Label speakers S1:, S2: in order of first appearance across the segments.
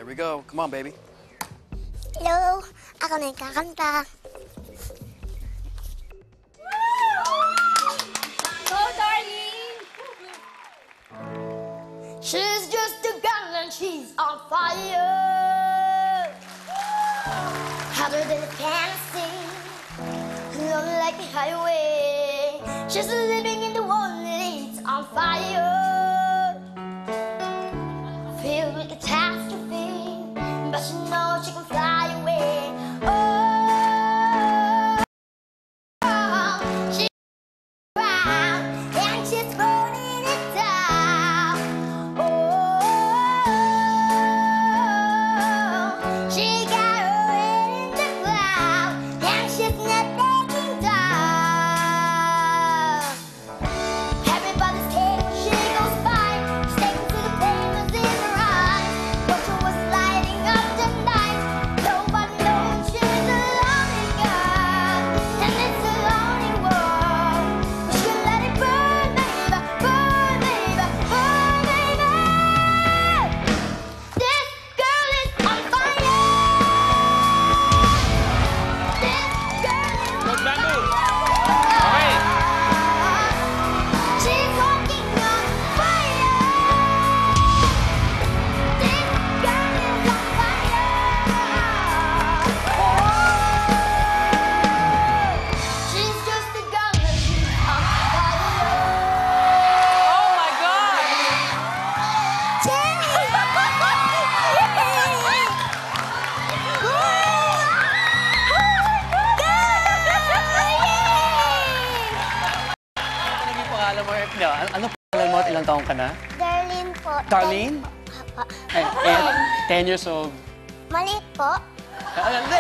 S1: we go. Come on, baby.
S2: Hello, ako na yung kakanta.
S3: Go, darling!
S2: She's just a girl and she's on fire. Hotter than a fantasy, lonely like the highway. She's living in the world that is on fire. Filled with catastrophe, but she knows she can fly away. Oh, she's around and she's burning it down. Oh, she got her head in the cloud and she's not backing down. Everybody's scared when she goes by, sticking to the flames in her eyes. But she was lighting up the night. Nobody knows she's a lonely girl, and it's a lonely world. We should let it burn, baby, burn, baby, burn, baby. This girl is on fire. This girl is on
S4: Bamboo.
S2: fire. She's walking on fire. This girl is on fire. Oh, she's just a girl and she's on fire.
S4: Oh my God!
S1: Ano yung pangalan mo? Ano pangalan mo at ilang taong ka na?
S2: Darlene po.
S1: Darlene?
S2: Papa.
S1: 10 years old.
S2: Maliit po.
S1: Hindi.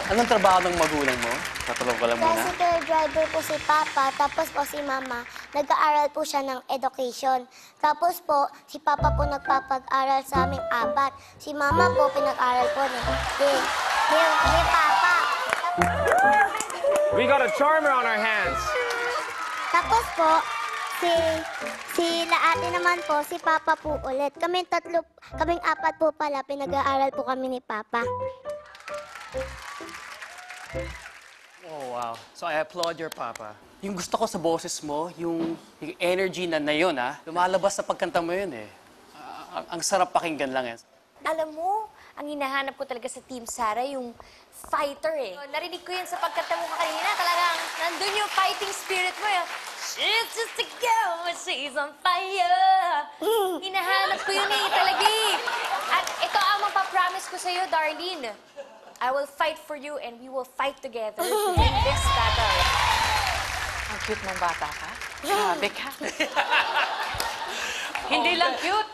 S1: Anong trabaho ng magulang mo? Tatanong ko lang muna.
S2: Tricycle driver po si Papa, tapos po si Mama, nag-aaral po siya ng education. Tapos po, si Papa po nagpapag-aral sa aming apat. Si Mama po pinag-aral po ni Papa.
S4: We got a charmer on our hands.
S2: Tapos po, si Laate naman po, si Papa po ulit. Kaming apat po pala, pinag-aaral po kami ni Papa.
S1: Oh, wow. So I applaud your papa. Yung gusto ko sa boses mo, yung energy na yun, lumalabas sa pagkanta mo yun, eh. Ang sarap pakinggan lang, eh.
S3: Alam mo, ang hinahanap ko talaga sa Team Sara, yung fighter eh. Narinig ko yun sa pagkanta mo kanina. Talagang nandun yung fighting spirit mo eh. She's just a girl when she's on fire. Hinahanap ko yun eh, talaga eh. At ito ang mapapromise ko sa'yo, Darlene. I will fight for you and we will fight together to win this battle.
S5: Ang cute ng bata ka. Grabe ka. Hindi lang cute.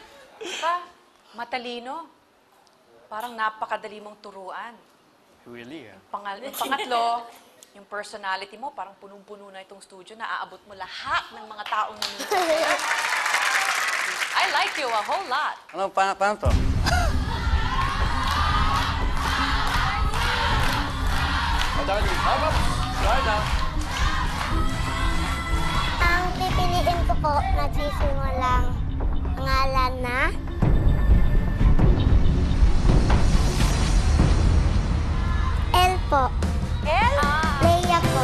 S5: Pa, matalino. Parang napakadali mong turuan.
S1: Really, eh.
S5: Pangatlo, yung personality mo, parang punong-puno na itong studio. Naaabot mo lahat ng mga taong nanonood. I like you a whole lot.
S1: Ano, paano to? Darling, up. Slide up.
S2: Ang pipiliin ko po, nagsisimulang pangalan na L po.
S3: El?
S2: Leia po.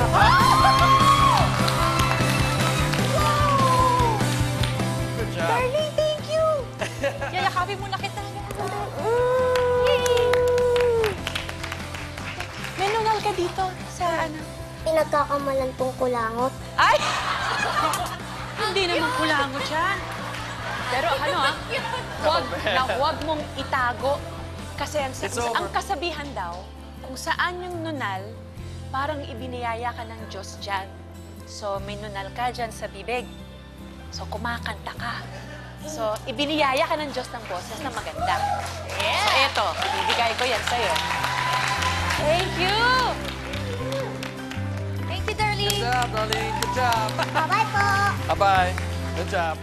S1: Good job.
S5: Darling, thank you. Yayakapin mo na kita. May nunal ka dito sa ano?
S2: Pinagkakamalan pong kulangot.
S5: Ay! Hindi naman kulangot yan. Pero ano huwag mong itago. Kasi ang kasabihan daw, kung saan yung nunal, parang ibiniyaya ka ng Diyos dyan. So, may nunal ka dyan sa bibig. So, kumakanta ka. So, ibiniyaya ka ng Diyos ng boses na maganda. So, eto, ibigay ko yan sa'yo. Thank you!
S3: Thank you, Darlene.
S1: Good job, darling. Good job.
S2: Bye-bye po.
S1: Bye-bye. Good job.